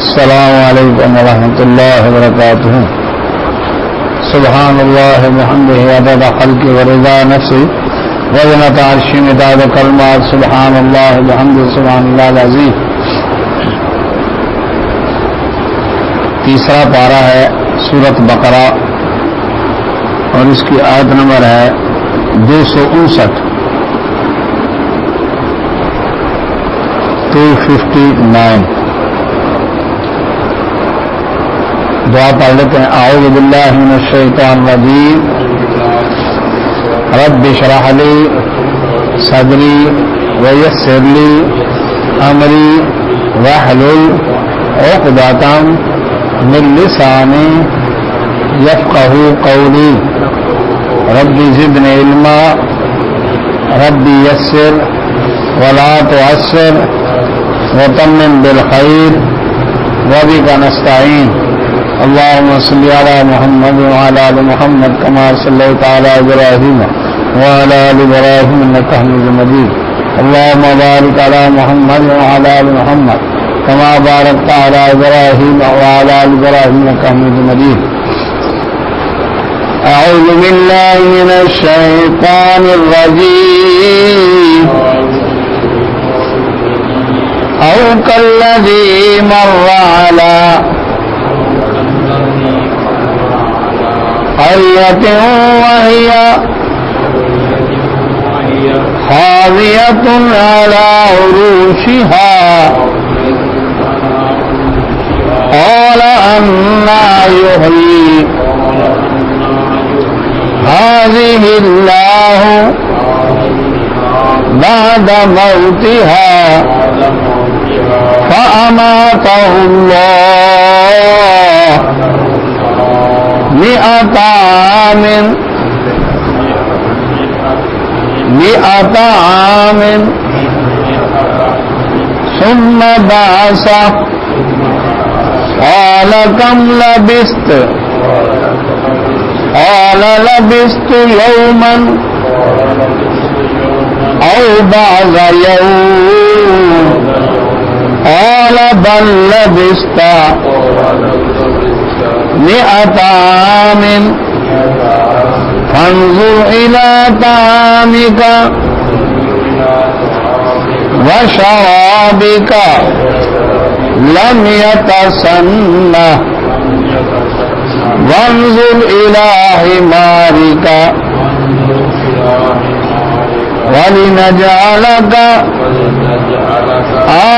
السلام علیکم ورحمۃ اللہ وبرکاتہ. سبحان اللہ بحمدہ عدد خلقہ ورضا نفسہ وزنۃ عرشہ مداد کلمات. سبحان اللہ بحمدہ سبحان اللہ العظیم. تیسرا پارہ ہے سورۃ بقرہ اور اس کی آیت نمبر ہے 259. 259. دعا پڑھ لیتے ہیں. اعوذ باللہ من الشیطان الرجیم. رب اشرح لی صدری ویسر لی امری واحلل عقدۃ من لسانی یفقہوا قولی. رب زدنی علما رب یسر ولا تعسر وتمم بالخیر وبک نستعین. اللهم صل على محمد وعلى آل محمد كما صليت على إبراهيم وعلى آل إبراهيم إنك حميد مجيد. اللهم بارك على محمد وعلى آل محمد كما باركت على إبراهيم وعلى آل إبراهيم إنك حميد مجيد. أعوذ بالله من الشيطان الرجيم. أو كالذي مر على قرية وهي خاوية على عروشها قال أنى يحيي هذه الله بعد موتها فأماته الله 100 عام ثم بعثه قال كم لبثت قال لبثت يوما أو بعض يوم قال بل لبثت 100 عام فانظر إلى طعامك وشرابك لم يتسنه وانظر إلى حمارك ولنجعلك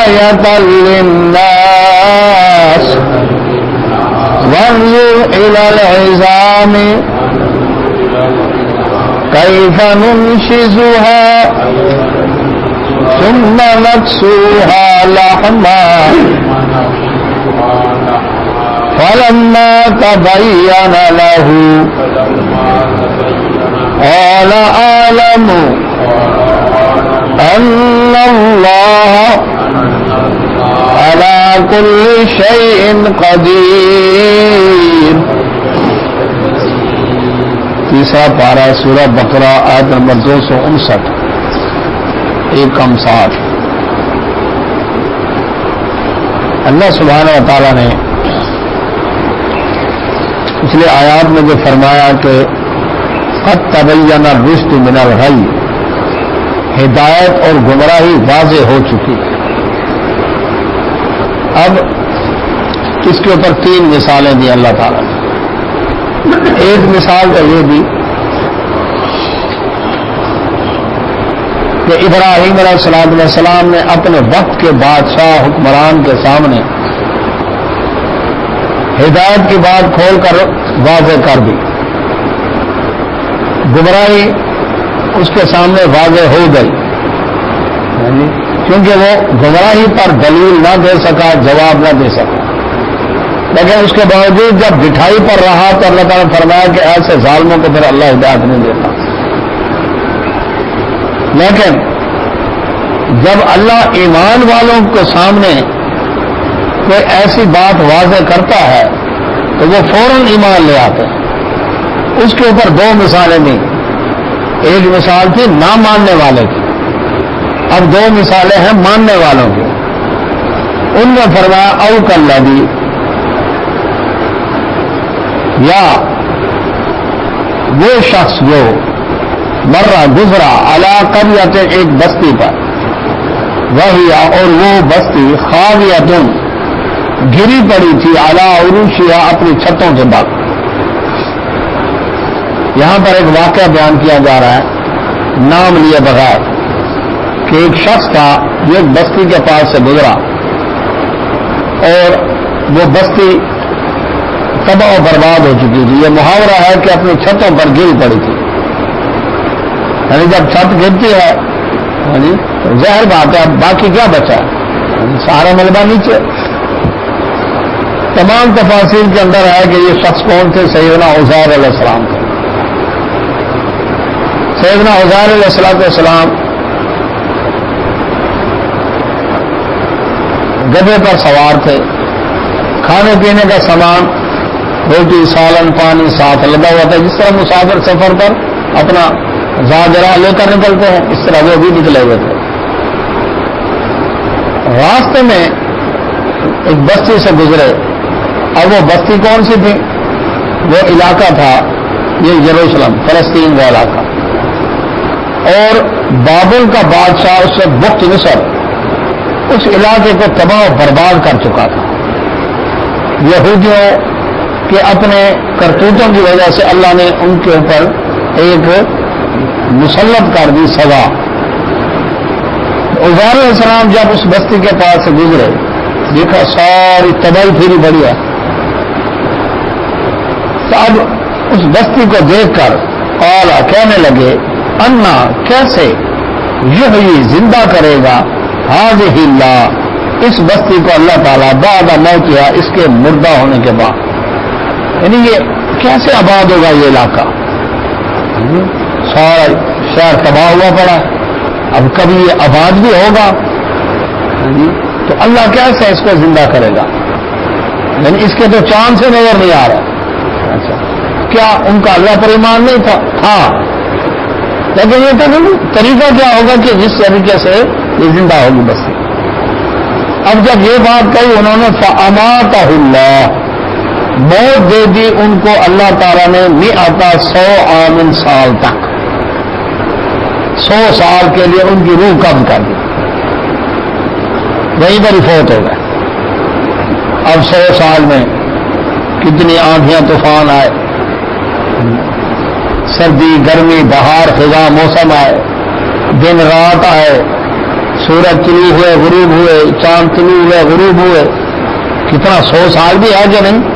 آية للناس وانظر إلى العظام كيف ننشزها ثم نكسوها لحما فلما تبين له قال أعلم أن الله على كل شيء قدير. تیسرا پارہ سورہ بقرہ آیت نمبر 259. ایک کم 60. اللہ سبحانہ و تعالیٰ نے پچھلے آیات میں جو فرمایا کہ قد تبین الرشد من الغی، ہدایت اور گمراہی واضح ہو چکی. اب اس کے اوپر 3 مثالیں دی اللہ تعالیٰ نے. ایک مثال تو یہ دی کہ ابراہیم علیہ السلام نے اپنے وقت کے بادشاہ حکمران کے سامنے ہدایت کی بات کھول کر واضح کر دی. گمراہی اس کے سامنے واضح ہو گئی کیونکہ وہ گمراہی پر دلیل نہ دے سکا، جواب نہ دے سکا. لیکن اس کے باوجود جب بٹھائی پر رہا تو اللہ تعالیٰ نے فرمایا کہ ایسے ظالموں کو پھر اللہ ہدایت نہیں دیتا. لیکن جب اللہ ایمان والوں کے سامنے کوئی ایسی بات واضح کرتا ہے تو وہ فوراً ایمان لے آتے ہیں. اس کے اوپر 2 مثالیں دی. ایک مثال تھی نہ ماننے والے کی، اب 2 مثالیں ہیں ماننے والوں کی. ان نے فرمایا او کلذی، یا وہ شخص جو مرہ گزرا علی قریۃ ایک بستی پر، وہی اور وہ بستی خاویۃ گری پڑی تھی علی عروشہا اپنی چھتوں کے بعد. یہاں پر ایک واقعہ بیان کیا جا رہا ہے نام لیے بغیر کہ ایک شخص تھا جو ایک بستی کے پاس سے گزرا اور وہ بستی تباہ و برباد ہو چکی تھی. یہ محاورہ ہے کہ اپنی چھتوں پر گری پڑی تھی. یعنی جب چھت گرتی ہے ظاہر بات ہے اب باقی کیا بچا ہے، سارا ملبہ نیچے. تمام تفاصیل کے اندر ہے کہ یہ شخص کون تھے، سیدنا عزیر علیہ السلام تھے. سیدنا عزیر علیہ السلام گدھے پر سوار تھے. کھانے پینے کا سامان، روٹی سالن پانی ساتھ لگا ہوا تھا. جس طرح مسافر سفر پر اپنا زاجرہ لے کر نکلتے ہیں اس طرح وہ بھی نکلے ہوئے تھے. راستے میں ایک بستی سے گزرے. اب وہ بستی کون سی تھی؟ وہ علاقہ تھا یہ یروشلم فلسطین کا علاقہ، اور بابل کا بادشاہ اس سے بخت نصر اس علاقے کو تباہ و برباد کر چکا تھا. یہودیوں کے اپنے کرتوتوں کی وجہ سے اللہ نے ان کے اوپر ایک مسلط کر دی سزا. عزیر علیہ السلام جب اس بستی کے پاس سے گزرے دیکھا ساری تباہی پھیری پڑی ہے. تو اب اس بستی کو دیکھ کر قالا کہنے لگے انا کیسے یحیی زندہ کرے گا ہذہ اللہ اس بستی کو اللہ تعالیٰ بعد موتہا اس کے مردہ ہونے کے بعد. یعنی یہ کیسے آباد ہوگا یہ علاقہ؟ سارا شہر تباہ ہوا پڑا، اب کبھی یہ آباد بھی ہوگا تو اللہ کیسے اس کو زندہ کرے گا؟ یعنی اس کے تو چاند سے نظر نہیں آ رہا. اچھا کیا ان کا اللہ پر ایمان نہیں تھا؟ ہاں، لیکن یہ طریقہ کیا ہوگا کہ جس طریقے سے یہ زندہ ہوگی بستی. اب جب یہ بات کہی انہوں نے فاماتہ اللہ موت دے دی ان کو اللہ تعالیٰ نے 100 عام سال تک 100 سال کے لیے ان کی روح قبض کر دی، وہیں پر فوت ہو گئے. اب 100 سال میں کتنی آندھیاں طوفان آئے، سردی گرمی بہار خزاں موسم آئے، دن رات آئے، سورج طلوع ہوئے غروب ہوئے، چاند طلوع ہوئے غروب ہوئے. کتنا 100 سال بھی ہے کہ نہیں؟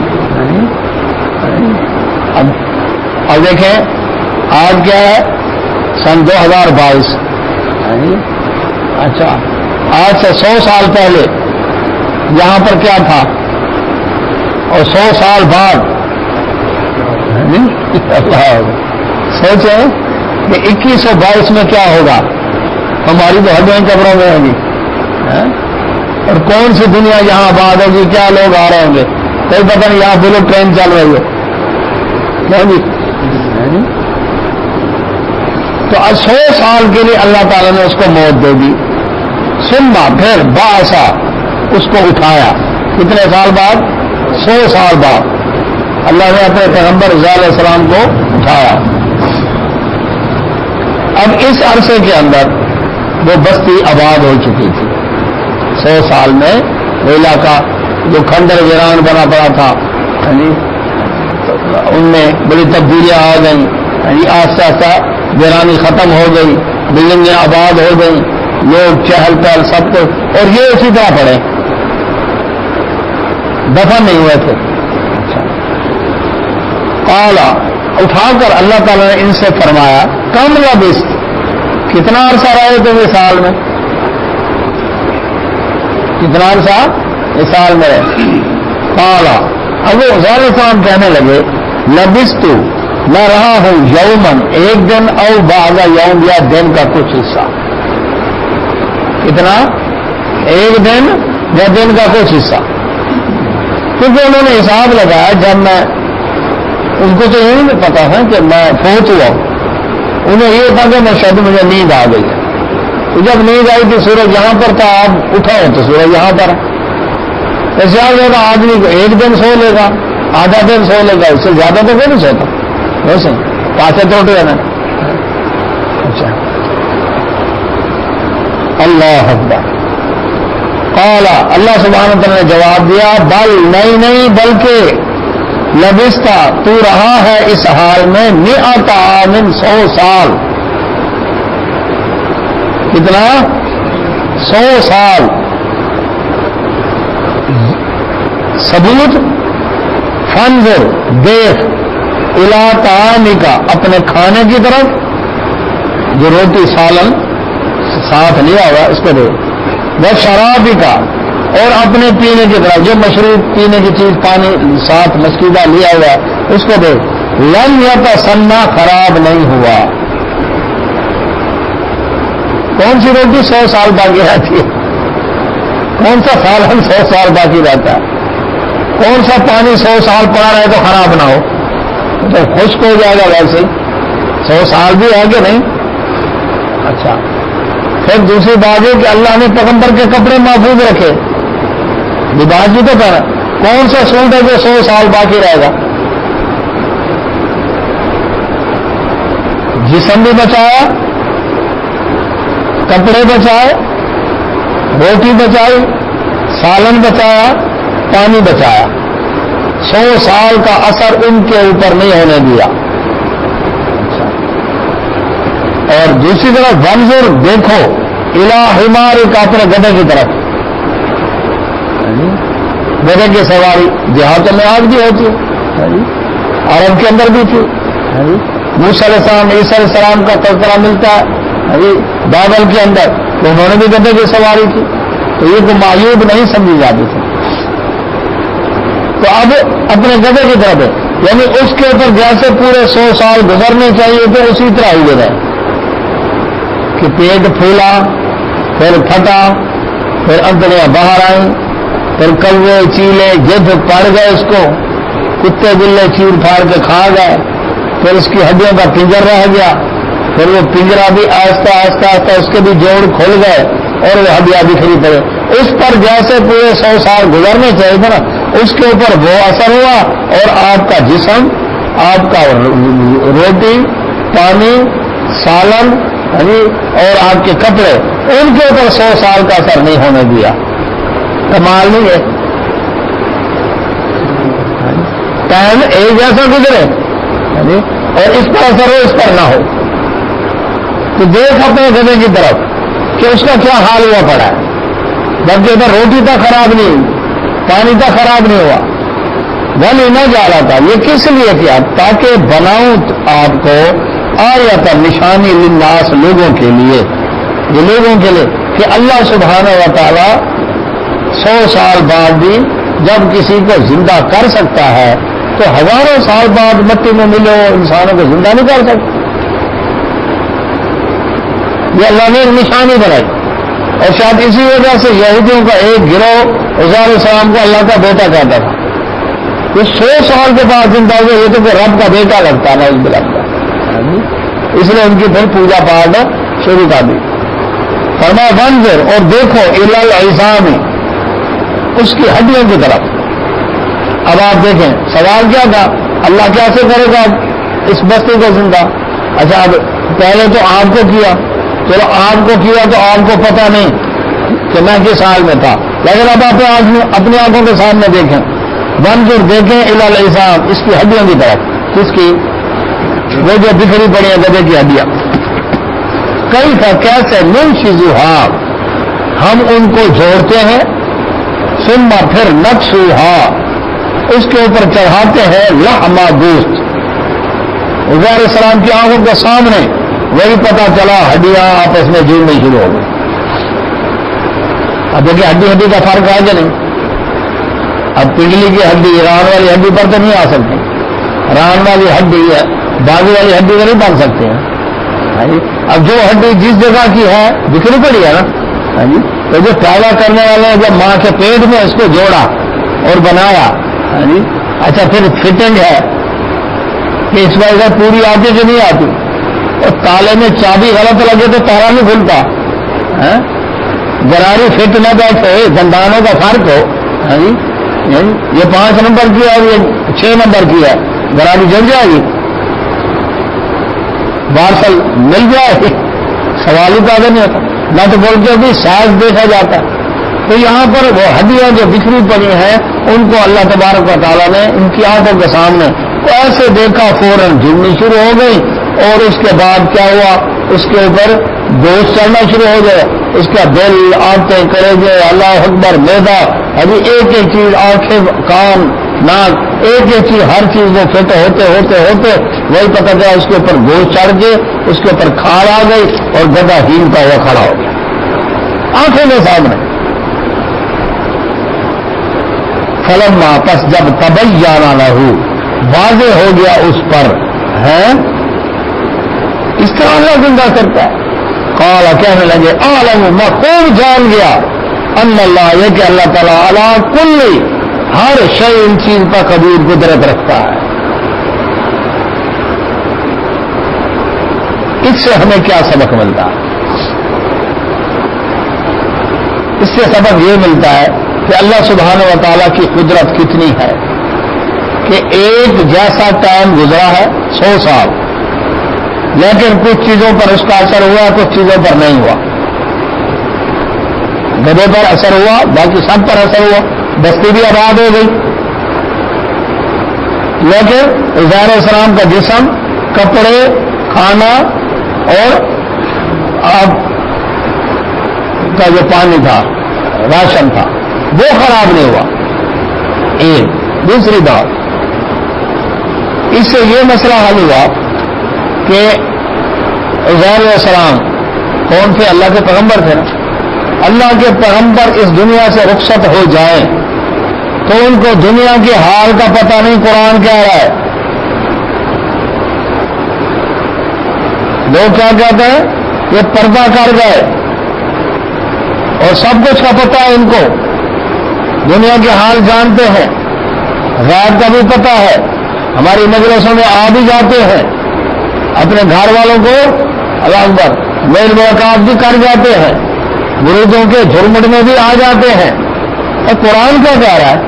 اب دیکھیں آج کیا ہے سن 2022. اچھا آج سے 100 سال پہلے یہاں پر کیا تھا اور 100 سال بعد سوچیں کہ 2122 میں کیا ہوگا. ہماری تو ہڈیاں قبروں میں ہوں گی اور کون سی دنیا یہاں آباد ہوگی، کیا لوگ آ رہے ہوں گے، کوئی پتہ نہیں. یہاں بلٹ ٹرین چل رہی ہے جی. تو 100 سال کے لیے اللہ تعالیٰ نے اس کو موت دے دی. سما پھر باسا اس کو اٹھایا. کتنے سال بعد؟ 100 سال بعد اللہ نے اپنے پیغمبر عزیر علیہ السلام کو اٹھایا. اب اس عرصے کے اندر وہ بستی آباد ہو چکی تھی. 100 سال میں وہ علاقہ جو کھنڈر ویران بنا پڑا تھا ان میں بڑی تبدیلیاں آ گئیں. آہستہ آہستہ ویرانی ختم ہو گئی، بلڈنگیں آباد ہو گئیں، لوگ چہل پہل سب کچھ. اور یہ اسی طرح پڑے دفن نہیں ہوئے تھے. قالا اٹھا کر اللہ تعالیٰ نے ان سے فرمایا کم لبثت کتنا عرصہ رہے تم اس سال میں؟ کتنا عرصہ اس سال میں رہے؟ قالا اب وہ عزیر السلام کہنے لگے لبثت میں رہا ہوں یومن ایک دن او بعض یوم یا دن کا کچھ حصہ. کتنا؟ ایک دن یا دن کا کچھ حصہ. کیونکہ انہوں نے حساب لگایا جب میں ان کو تو یہ نہیں پتا تھا کہ میں فوت ہوا ہوں. انہیں یہ تھا کہ میں شاید مجھے نیند آ گئی ہے. تو جب نیند آئی تو سورج یہاں پر تھا، اب اٹھا ہو تو سورج یہاں پر. اس سے زیادہ آدمی کو ایک دن سو لے گا، آدھا دن سو لے گا، اس سے زیادہ تو کوئی نہیں سوتا ویسے پاسے توڑ رہے نا. اچھا اللہ اکبر. قال اللہ سبحانہ وتعالی نے جواب دیا بل نہیں بلکہ لبستا تو رہا ہے اس حال میں 100 عام 100 سال. کتنا؟ 100 سال. ثبوت فانظر دیکھ الی طعامک اپنے کھانے کی طرف، جو روٹی سالن ساتھ لیا ہوا اس کو دیکھ، وہ شرابی کا اور اپنے پینے کی طرف جو مشروب پینے کی چیز پانی ساتھ مسکیدہ لیا ہوا اس کو دیکھ. لم یتسنہ خراب نہیں ہوا. کون سی روٹی 100 سال باقی رہتی ہے؟ کون سا سالن 100 سال باقی رہتا ہے؟ کون سا پانی 100 سال پڑا رہے تو خراب نہ ہو؟ تو خشک ہو جائے گا ویسے. 100 سال بھی ہے کہ نہیں؟ اچھا پھر دوسری بات ہے کہ اللہ نے پیغمبر کے کپڑے محفوظ رکھے، لباس بھی تو پہنا. کون سا سوٹ ہے جو 100 سال باقی رہے گا؟ جسم بھی بچایا، کپڑے بچائے، روٹی بچائی، سالن بچایا، پانی بچایا. 100 سال کا اثر ان کے اوپر نہیں ہونے دیا. اور دوسری طرف ونظر دیکھو الی حمارک اپنے گدھے کی طرف. گدھے کی سواری دیہاتوں میں آج بھی ہوتی ہے، عرب کے اندر بھی تھی. موسیٰ علیہ السلام عیسیٰ علیہ السلام کا تذکرہ ملتا ہے بائبل کے اندر کہ انہوں نے بھی گدھے کی سواری کی، تو یہ کوئی معیوب نہیں سمجھی جاتی تھی. تو اب اپنے گدھے کی طرف ہے، یعنی اس کے اوپر جیسے پورے 100 سال گزرنے چاہیے تھے اسی طرح ہی گزرے کہ پیٹ پھولا، پھر پھٹا، پھر انتڑیاں باہر آئیں، پھر کوے چیلے گدھ پڑ گئے، اس کو کتے بلے چیر پھاڑ کے کھا گئے، پھر اس کی ہڈیوں کا پنجر رہ گیا، پھر وہ پنجرا بھی آہستہ آہستہ آہستہ اس کے بھی جوڑ کھل گئے اور وہ ہڈیاں بکھری پڑے. اس پر جیسے پورے 100 سال گزرنے چاہیے تھا نا، اس کے اوپر وہ اثر ہوا اور آپ کا جسم، آپ کا روٹی، پانی، سالن اور آپ کے کپڑے، ان کے اوپر 100 سال کا اثر نہیں ہونے دیا. کمال نہیں ہے؟ ٹائم ایک جیسا گزرے اور اس پر اثر ہو اس پر نہ ہو. تو دیکھ اپنے گدھے کی طرف کہ اس کا کیا حال ہوا پڑا ہے. جبکہ ادھر روٹی تک خراب نہیں ہوئی، پانی تک خراب نہیں ہوا، وہ نہ جا رہا تھا. یہ کس لیے کیا؟ تاکہ بناؤں آپ کو آیت نشانی للناس، لوگوں کے لیے، یہ لوگوں کے لیے کہ اللہ سبحانہ و تعالی 100 سال بعد بھی جب کسی کو زندہ کر سکتا ہے تو ہزاروں سال بعد مٹی میں ملے انسانوں کو زندہ نہیں کر سکتا. یہ اللہ نے ایک نشانی بنائی. اور شاید اسی وجہ سے یہودیوں کا ایک گروہ عزیر علیہ السلام کو اللہ کا بیٹا کہتا تھا. یہ 100 سال کے بعد زندہ ہوئے، یہ تو کہ رب کا بیٹا لگتا ہے، نعوذ باللہ. اس لیے ان کی پھر پوجا پاٹ شروع کر دی. فرمایا ونظر اور دیکھو الی العظام، اس کی ہڈیوں کی طرف. اب آپ دیکھیں سوال کیا تھا، اللہ کیسے کرے گا اس بستی کو زندہ؟ اچھا اب پہلے تو آپ کو کیا، چلو آپ کو کیا تو آپ کو پتہ نہیں کہ میں کس حال میں تھا، لیکن اب آپ اپنی آنکھوں کے سامنے دیکھیں. ونظر دیکھیں الی العظام، اس کی ہڈیوں کی طرف. کس کی؟ وہ جو بکھری پڑی ہیں گدھے کی ہڈیاں. کیف کیسے ننشزھا، ہم ان کو جوڑتے ہیں، ثم پھر نکسوھا، اس کے اوپر چڑھاتے ہیں لحم گوشت. عزیر علیہ السلام کی آنکھوں کے سامنے وہی پتا چلا ہڈیاں آپس میں جڑنے شروع ہو گئی. اب دیکھیں ہڈی ہڈی کا فرق ہے کہ نہیں؟ اب پنڈلی کی ہڈی ران والی ہڈی پر تو نہیں آ سکتی، ران والی ہڈی باغی والی ہڈی کو نہیں بن سکتے ہیں. اب جو ہڈی جس جگہ کی ہے بکھری پڑی ہے نا، تو جو پیدا کرنے والے جب ماں کے پیٹ میں اس کو جوڑا اور بنایا، اچھا پھر فٹنگ ہے کہ اس وجہ پوری آتی کہ نہیں آتی، اور تالے میں چابی غلط لگے تو تالا نہیں کھلتا، گراری فٹ نہ بیٹھے، دندانوں کا فرق ہو، ہاں جی یہ 5 نمبر کی ہے اور یہ 6 نمبر کی ہے، گاڑی جل جائے گی، پارسل مل جائے گی، سوال ہی پیدا نہیں ہوتا، نہ تو بولتے بھی سائز دیکھا جاتا ہے۔ تو یہاں پر وہ ہڈیاں جو بکھری پڑی ہیں ان کو اللہ تبارک و تعالیٰ نے ان کی آنکھوں کے سامنے ایسے دیکھا، فوراً جھڑنی شروع ہو گئی، اور اس کے بعد کیا ہوا، اس کے اوپر گوشت چڑھنا شروع ہو گیا، اس کا دل، آنکھیں، کلیجے، اللہ اکبر، میدا، ابھی ایک ایک چیز، آنکھیں، کان، ناک، ایک ایک چیز، ہر چیز وہ فٹ ہوتے ہوتے ہوتے وہی پتہ چلا اس کے اوپر گوشت چڑھ کے اس کے اوپر کھال آ گئی اور گدا ہیلتا ہوا کھڑا ہو گیا آنکھوں کے سامنے۔ فلما پس جب تبینا لہو واضح ہو گیا اس پر ہے، اس طرح اللہ زندہ کرتا ہے، قال کہنے لگے عالم میں خوب جان گیا ان اللہ یہ کہ اللہ تعالیٰ علی کل ہر شے ان چیز پر قدیر قدرت رکھتا ہے۔ اس سے ہمیں کیا سبق ملتا ہے؟ اس سے سبق یہ ملتا ہے کہ اللہ سبحانہ و تعالیٰ کی قدرت کتنی ہے کہ ایک جیسا ٹائم گزرا ہے 100 سال، لیکن کچھ چیزوں پر اس کا اثر ہوا، کچھ چیزوں پر نہیں ہوا۔ گدے پر اثر ہوا، باقی سب پر اثر ہوا، بستی بھی آباد ہو گئی، لیکن عزیر علیہ السلام کا جسم، کپڑے، کھانا اور آب کا جو پانی تھا، راشن تھا، وہ خراب نہیں ہوا۔ ایک دوسری بات، اس سے یہ مسئلہ حل ہوا کہ عزیر علیہ السلام کون تھے؟ اللہ کے پیغمبر تھے نا۔ اللہ کے پیغمبر اس دنیا سے رخصت ہو جائیں تو ان کو دنیا کے حال کا پتہ نہیں، قرآن کہہ رہا ہے۔ لوگ کیا کہتے ہیں؟ یہ پردہ کر گئے اور سب کچھ کا پتہ ہے، ان کو دنیا کے حال جانتے ہیں، غیب کا بھی پتہ ہے، ہماری مجلسوں میں آ بھی جاتے ہیں، اپنے گھر والوں کو اللہ اکبر میل ملاقات بھی کر جاتے ہیں، مریدوں کے جھرمٹ میں بھی آ جاتے ہیں۔ اور قرآن کیا کہہ رہا ہے؟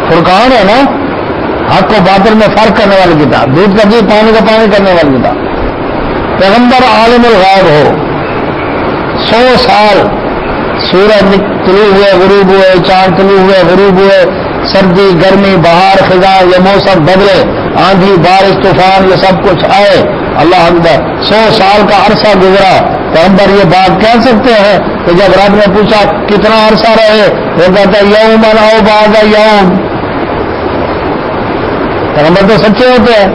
فرقان ہے نا، حق کو باطل میں فرق کرنے والی کتاب، دودھ کا دودھ پانی کا پانی کرنے والی کتاب۔ پیغمبر عالم الغیب ہو، 100 سال سورج طلوع ہوئے غروب ہوئے، چاند طلوع ہوئے غروب ہوئے، سردی گرمی بہار خزاں، یہ موسم بدلے، آندھی بارش طوفان، یہ سب کچھ آئے، اللہ اکبر 100 سال کا عرصہ گزرا۔ پیغمبر یہ بات کہہ سکتے ہیں کہ جب رب نے پوچھا کتنا عرصہ رہے، وہ کہتا ہے یومن او بعض یوم۔ پیغمبر تو سچے ہوتے ہیں،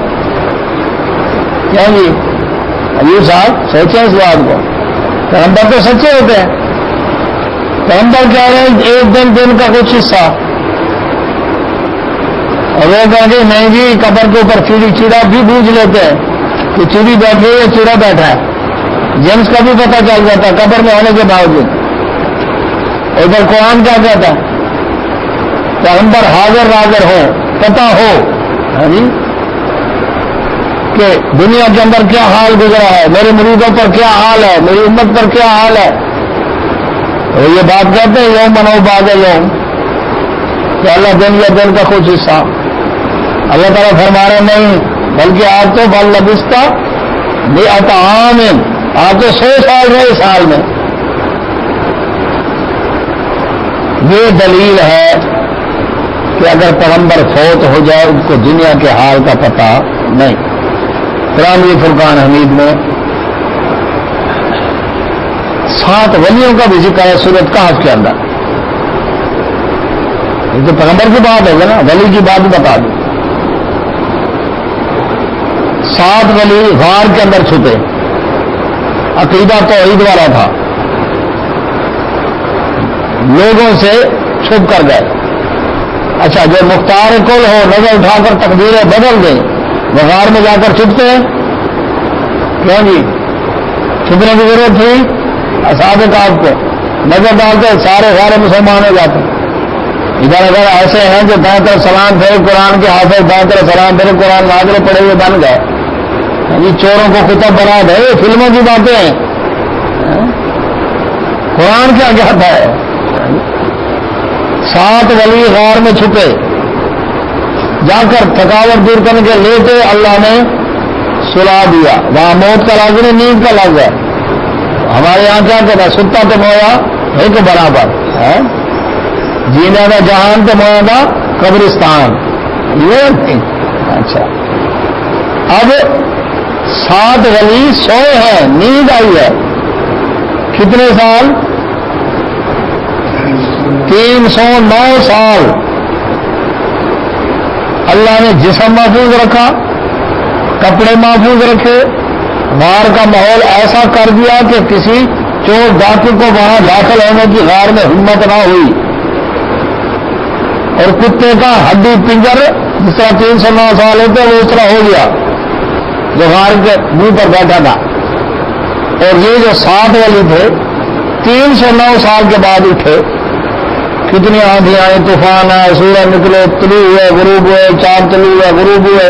کیا جی عجیب صاحب سوچیں اس بات کو، پیغمبر تو سچے ہوتے ہیں۔ پیغمبر کہہ رہے ہیں ایک دن کا کچھ حصہ، اور وہ کہیں گے نہیں جی قبر کے اوپر چیڑا بھی بوجھ لیتے ہیں کہ چیڑی بیٹھی ہے یا چیڑا بیٹھا ہے، جنس کا بھی پتہ چل جاتا ہے قبر میں ہونے کے باوجود۔ ادھر قرآن کیا کہتا ہے؟ پیغمبر حاضر ناظر ہو، پتہ ہو کہ دنیا کے اندر کیا حال گزرا ہے، میرے مریدوں پر کیا حال ہے، میری امت پر کیا حال ہے۔ وہ یہ بات کہتے ہیں یوم منو بعد یوم، کہ اللہ دن یا دن کا کچھ حصہ۔ اللہ تعالیٰ فرما رہے نہیں، بلکہ آپ تو بل لبستہ مئۃ عام، آپ تو 100 سال رہے سال میں۔ یہ دلیل ہے کہ اگر پیغمبر فوت ہو جائے ان کو دنیا کے حال کا پتہ نہیں۔ قرآن فرقان حمید میں 7 ولیوں کا بھی ذکر ہے سورۃ کہف کے اندر۔ یہ تو پیغمبر کی بات ہوگی نا، ولی کی بات بتا دوں۔ 7 ولی غار کے اندر چھپے، عقیدہ توحید والا تھا، لوگوں سے چھپ کر گئے۔ اچھا جو مختار کل ہو، نظر اٹھا کر تقدیریں بدل دیں، وہ غار میں جا کر چھپتے ہیں؟ کیوں جی چھپنے کی ضرورت تھی؟ اصحاب کہف کو نظر ڈالتے سارے غار مسلمان ہو جاتے۔ ادھر اگر ایسے ہیں جو دائیں طرف سلام پھیرے قرآن کے حافظ، دائیں طرف سلام پھیرے قرآن نازل پڑے ہوئے بن گئے، یہ چوروں کو کتب بنا دے، فلموں کی باتیں ہیں، قرآن کیا کہتا ہے؟ 7 ولی غار میں چھپے، جا کر تھکاوٹ دور کرنے کے لیتے اللہ نے سلا دیا. وہاں موت کا لفظ نہیں، نیند کا لفظ ہے. ہمارے یہاں کیا کہتا ہے؟ ستا تو مویا ایک برابر ہے، جینے کا جہان تو مویا کا قبرستان. یہ نہیں. اچھا، اب 7 ولی سوئے ہیں، نیند آئی ہے. کتنے سال؟ 309 سال. اللہ نے جسم محفوظ رکھا، کپڑے محفوظ رکھے، غار کا ماحول ایسا کر دیا کہ کسی چور ڈاکو کو وہاں داخل ہونے کی غار میں ہمت نہ ہوئی. اور کتے کا ہڈی پنجر جس طرح 309 سال ہوتے وہ اس طرح ہو گیا جو غار کے منہ پر بیٹھا تھا. اور یہ جو 7 ولی تھے 309 سال کے بعد اٹھے. کتنی آندھی آئے، طوفان آئے، سورج نکلے، طلوع ہوئے، غروب ہوئے، چاند طلوع ہوئے، غروب ہوئے،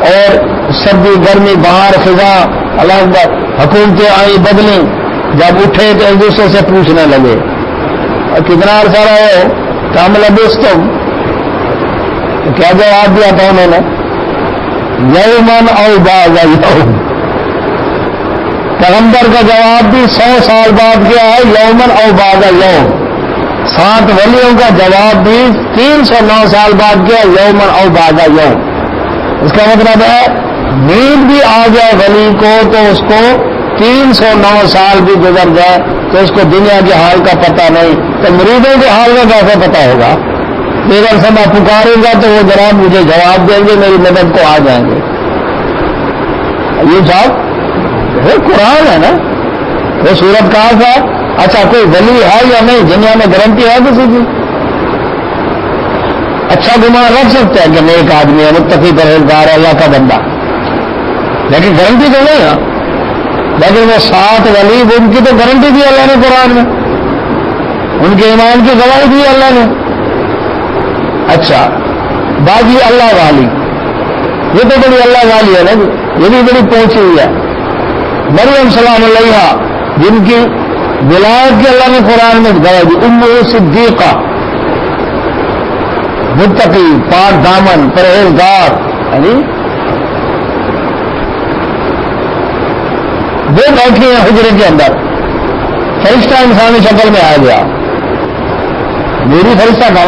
اور سردی گرمی بہار خزاں الگ حکومتیں آئی بدلیں. جب اٹھے تو ایک دوسرے سے پوچھنے لگے اور کتنا عرصہ رہے ہو؟ کام لبس تم. کیا جواب دیا تھا انہوں نے؟ یومن او بعد یوم. پیغمبر کا جواب بھی 100 سال بعد کیا ہے؟ یومن او بعد یوم. 7 ولیوں کا جواب بھی 309 سال بعد کیا؟ یومن او بعد یوم. اس کا مطلب ہے نیند بھی آ جائے ولی کو تو اس کو 309 سال بھی گزر جائے تو اس کو دنیا کے حال کا پتہ نہیں، تو مریدوں کے حال کا کیسے پتہ ہوگا؟ اگر سما پکارے گا تو وہ جناب مجھے جواب دیں گے، میری مدد کو آ جائیں گے. یہ جواب وہ قرآن ہے نا. وہ سورت کہاں تھا؟ اچھا کوئی ولی ہے یا نہیں؟ دنیا میں گارنٹی ہے کسی کی؟ اچھا گمان رکھ سکتے ہیں کہ نیک آدمی ہے، متقی پرہیزگار ہے، اللہ کا بندہ، لیکن گارنٹی تو نہیں ہے. لیکن وہ 7 ولی ان کی تو گارنٹی دی اللہ نے قرآن میں، ان کے ایمان کی گواہی دی اللہ نے. اچھا باقی اللہ والی، یہ تو بڑی اللہ والی ہے نا، یہ بھی بڑی پہنچی ہوئی ہے. مریم سلام علیہا جن کی ولایت کی اللہ نے قرآن میں گواہی دی. ام صدیقہ، متقی، پاک دامن، پرہیزگار، وہ بیٹھی ہیں حجرے کے اندر. فرشتہ انسانی شکل میں آ گیا، میری فرشتہ تھا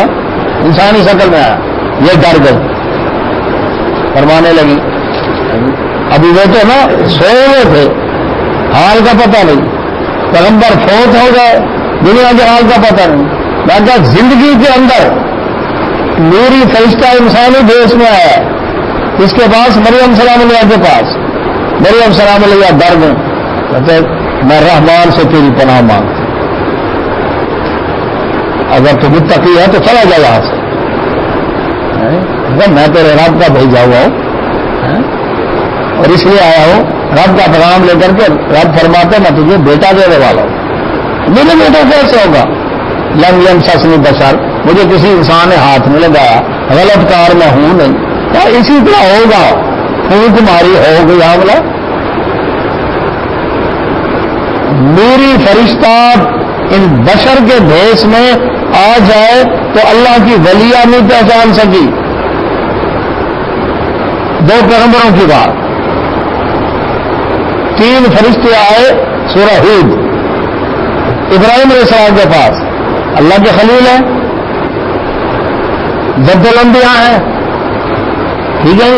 انسانی شکل میں آیا. یہ ڈر گئی، فرمانے لگی. ابھی وہ تو نا سوئے ہوئے تھے، حال کا پتہ نہیں. پیغمبر فوت ہو گئے، دنیا کے حال کا پتہ نہیں. میں کہا زندگی کے اندر میری فرشتہ انسانی دیش میں آیا، اس کے پاس مریم سلام علیہ کے پاس. مریم سلام علیہ ڈر گئے، کہتے میں رحمان سے تیری پناہ مانگتا ہوں، اگر تو متقی ہے تو چلا جا یہاں سے. میں تیرے رب کا بھیجا ہوا ہوں اور اس لیے آیا ہوں رب کا پیغام لے کر کے. رب فرماتے میں تجھے بیٹا دینے والا ہوں. میرے بیٹا کیسے ہوگا؟ لم یمسسنی بشر، مجھے کسی انسان نے ہاتھ نہیں لگایا، غلط کار میں ہوں نہیں. کیا اسی طرح ہوگا؟ خون تمہاری ہو گئی حاملہ. میری فرشتہ ان بشر کے بھیس میں آ جائے تو اللہ کی ولیہ نہیں پہچان سکی. 2 پیغمبروں کی بات. 3 فرشتے آئے سورہ ہود، ابراہیم علیہ السلام کے پاس، اللہ کے خلیل ہیں، جد الانبیاء ہیں، ٹھیک ہے.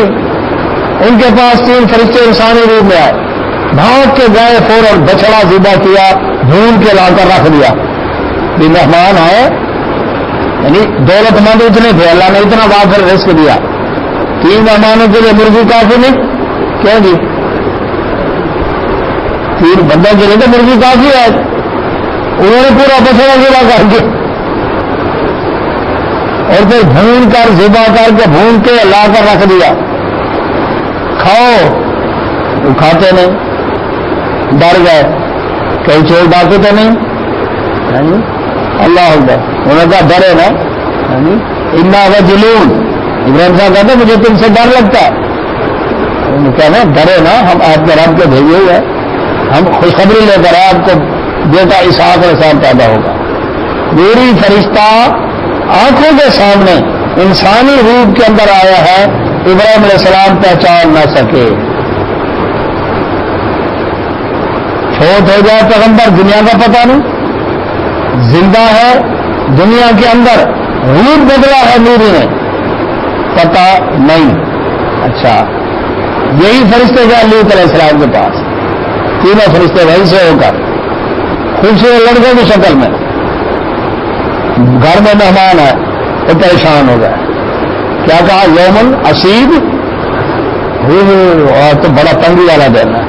ان کے پاس 3 فرشتے انسانی روپ میں آئے، بھاگ کے گئے، فوراً بچڑا ذبح کیا، ڈھونڈ کے لا کر رکھ دیا. یہ مہمان آئے، یعنی دولت مند اتنے تھے، اللہ نے اتنا وافر رزق دیا. 3 مہمانوں کے لیے مرغی کافی نہیں، کیوں جی؟ 3 بندوں کے لیے تو مرغی کافی ہے. انہوں نے پورا بچڑا ذبح کر کے اور پھر بھون کر ذبح کر کے بھون کے لا کر رکھ دیا. کھاؤ، وہ کھاتے نہیں، ڈر گئے کہیں چور ڈاکو تو نہیں. اللہ اکبر. انہوں نے کہا ڈرے نا، انا وجلون. ابراہیم صاحب کہتے مجھے تم سے ڈر لگتا ہے. انہوں نے کہا نا ڈرے نا، ہم آپ کے رب کے بھیجے ہوئے ہیں، ہم خوشخبری لے کر آپ کو بیٹا اسحاق علیہ السلام پیدا ہوگا. نوری فرشتہ آنکھوں کے سامنے انسانی روپ کے اندر آیا ہے، ابراہیم علیہ السلام پہچان نہ سکے. فوت ہو جائے پیغمبر، دنیا کا پتہ نہیں، زندہ ہے دنیا کے اندر، روپ بدلا ہے نوری نے، پتہ نہیں. اچھا، یہی فرشتے گئے لوط علیہ السلام کے پاس، تینوں فرشتے وہیں سے ہو کر خوبصورت لڑکوں کی شکل میں، گھر میں مہمان ہے، وہ پریشان ہو گئے. کیا کہا؟ یومن اسید، اور تو بڑا تنگی والا دن ہے.